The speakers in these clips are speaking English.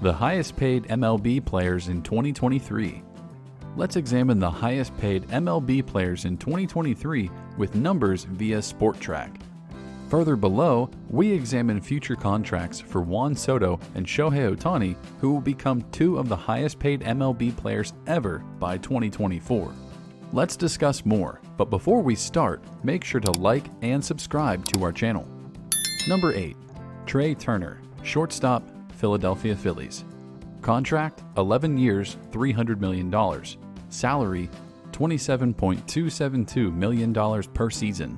The highest paid MLB players in 2023. Let's examine the highest paid MLB players in 2023 with numbers via SportTrack. Further below, we examine future contracts for Juan Soto and Shohei Ohtani, who will become two of the highest paid MLB players ever by 2024. Let's discuss more, but before we start, make sure to like and subscribe to our channel. Number 8. Trey Turner, shortstop, Philadelphia Phillies. Contract, 11 years, $300 million. Salary, $27.272 million per season.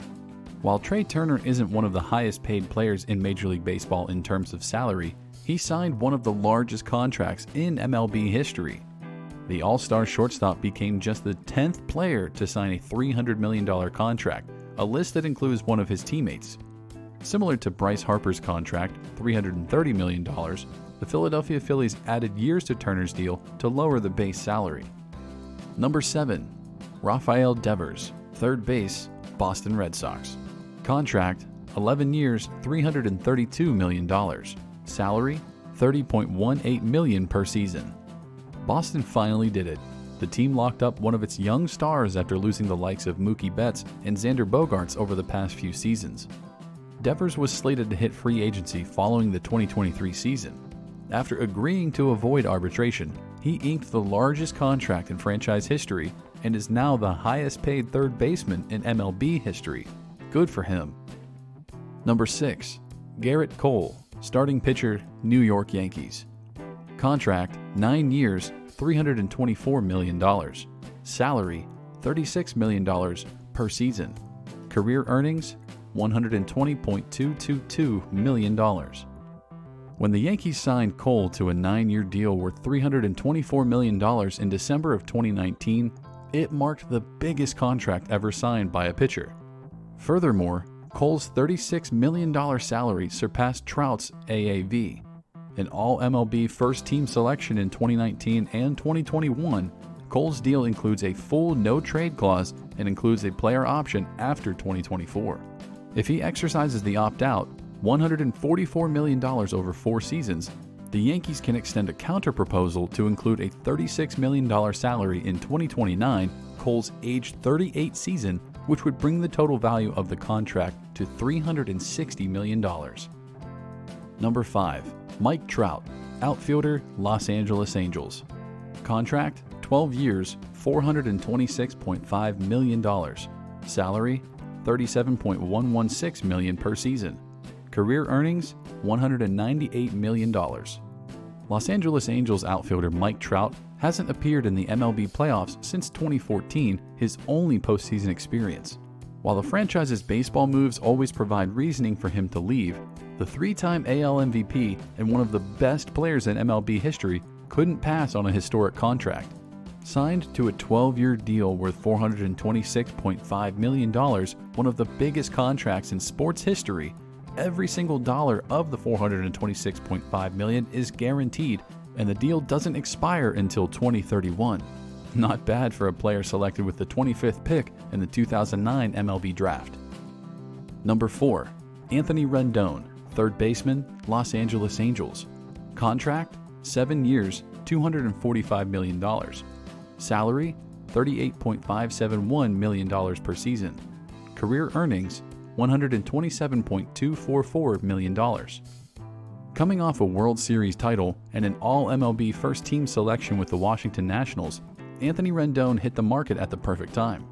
While Trey Turner isn't one of the highest paid players in Major League Baseball in terms of salary, he signed one of the largest contracts in MLB history. The All-Star shortstop became just the 10th player to sign a $300 million contract, a list that includes one of his teammates. Similar to Bryce Harper's contract, $330 million, the Philadelphia Phillies added years to Turner's deal to lower the base salary. Number 7. Rafael Devers, third base, Boston Red Sox. Contract, 11 years, $332 million. Salary, $30.18 million per season. Boston finally did it. The team locked up one of its young stars after losing the likes of Mookie Betts and Xander Bogaerts over the past few seasons. Devers was slated to hit free agency following the 2023 season. After agreeing to avoid arbitration, he inked the largest contract in franchise history and is now the highest paid third baseman in MLB history. Good for him. Number 6. Garrett Cole, starting pitcher, New York Yankees. Contract, 9 years, $324 million. Salary, $36 million per season. Career earnings, $120.222 million. When the Yankees signed Cole to a 9-year deal worth $324 million in December of 2019, it marked the biggest contract ever signed by a pitcher. Furthermore, Cole's $36 million salary surpassed Trout's AAV. An All-MLB first-team selection in 2019 and 2021, Cole's deal includes a full no-trade clause and includes a player option after 2024. If he exercises the opt-out, $144 million over 4 seasons, the Yankees can extend a counter-proposal to include a $36 million salary in 2029, Cole's age 38 season, which would bring the total value of the contract to $360 million. Number 5. Mike Trout, outfielder, Los Angeles Angels. Contract, 12 years, $426.5 million. Salary, $37.116 million per season. Career earnings, $198 million. Los Angeles Angels outfielder Mike Trout hasn't appeared in the MLB playoffs since 2014, his only postseason experience. While the franchise's baseball moves always provide reasoning for him to leave, the 3-time AL MVP and one of the best players in MLB history couldn't pass on a historic contract. Signed to a 12-year deal worth $426.5 million, one of the biggest contracts in sports history, every single dollar of the $426.5 million is guaranteed, and the deal doesn't expire until 2031. Not bad for a player selected with the 25th pick in the 2009 MLB Draft. Number 4. Anthony Rendon, third baseman, Los Angeles Angels. Contract, 7 years, $245 million. Salary, $38.571 million per season. Career earnings, $127.244 million. Coming off a World Series title and an All-MLB first-team selection with the Washington Nationals, Anthony Rendon hit the market at the perfect time.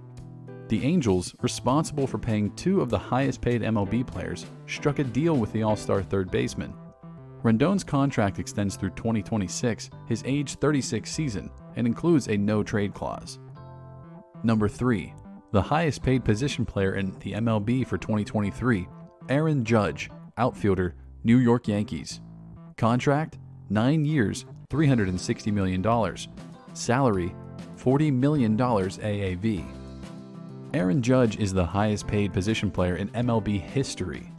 The Angels, responsible for paying 2 of the highest-paid MLB players, struck a deal with the All-Star third baseman. Rendon's contract extends through 2026, his age 36 season, and includes a no-trade clause. Number 3. The highest-paid position player in the MLB for 2023, Aaron Judge, outfielder, New York Yankees. Contract, 9 years, $360 million. Salary, $40 million AAV. Aaron Judge is the highest-paid position player in MLB history.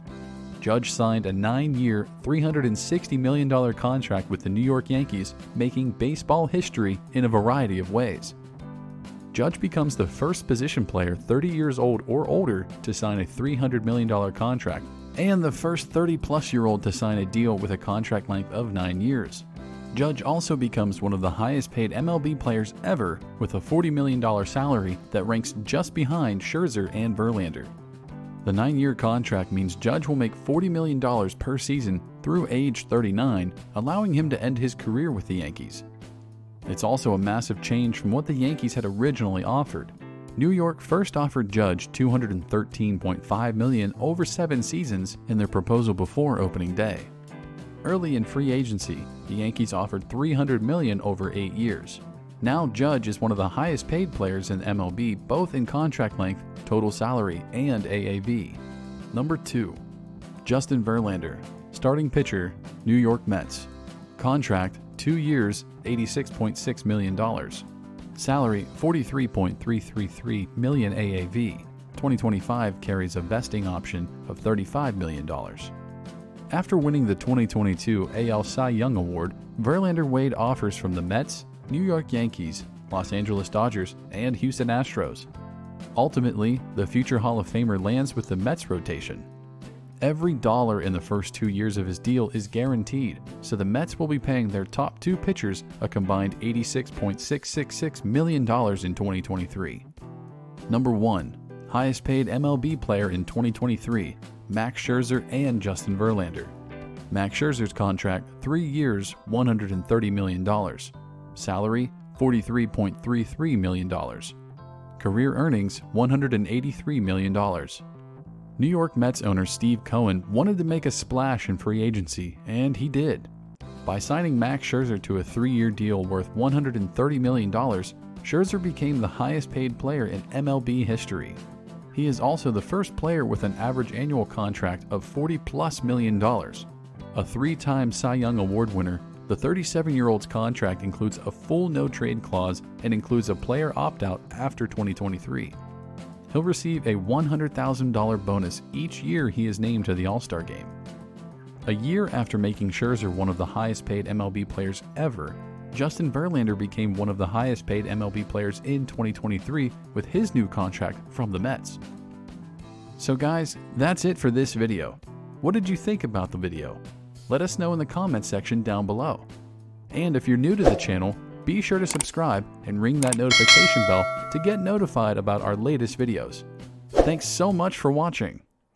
Judge signed a 9-year, $360 million contract with the New York Yankees, making baseball history in a variety of ways. Judge becomes the first position player 30 years old or older to sign a $300 million contract, and the first 30-plus-year-old to sign a deal with a contract length of 9 years. Judge also becomes one of the highest paid MLB players ever with a $40 million salary that ranks just behind Scherzer and Verlander. The 9-year contract means Judge will make $40 million per season through age 39, allowing him to end his career with the Yankees. It's also a massive change from what the Yankees had originally offered. New York first offered Judge $213.5 million over 7 seasons in their proposal before opening day. Early in free agency, the Yankees offered $300 million over 8 years. Now Judge is one of the highest paid players in MLB, both in contract length, total salary, and AAV. Number 2. Justin Verlander, starting pitcher, New York Mets. Contract, 2 years, $86.6 million. Salary, $43.333 million AAV. 2025 carries a vesting option of $35 million. After winning the 2022 AL Cy Young Award, Verlander weighed offers from the Mets, New York Yankees, Los Angeles Dodgers, and Houston Astros. Ultimately, the future Hall of Famer lands with the Mets rotation. Every dollar in the first 2 years of his deal is guaranteed, so the Mets will be paying their top 2 pitchers a combined $86.666 million in 2023. Number 1. Highest paid MLB player in 2023, Max Scherzer and Justin Verlander. Max Scherzer's contract, 3 years, $130 million. Salary, $43.33 million. Career earnings, $183 million. New York Mets owner Steve Cohen wanted to make a splash in free agency, and he did. By signing Max Scherzer to a 3-year deal worth $130 million, Scherzer became the highest paid player in MLB history. He is also the first player with an average annual contract of $40+ million. A 3-time Cy Young Award winner, the 37-year-old's contract includes a full no-trade clause and includes a player opt-out after 2023. He'll receive a $100,000 bonus each year he is named to the All-Star Game. A year after making Scherzer one of the highest paid MLB players ever, Justin Verlander became one of the highest paid MLB players in 2023 with his new contract from the Mets. So guys, that's it for this video. What did you think about the video? Let us know in the comments section down below. And if you're new to the channel, be sure to subscribe and ring that notification bell to get notified about our latest videos. Thanks so much for watching.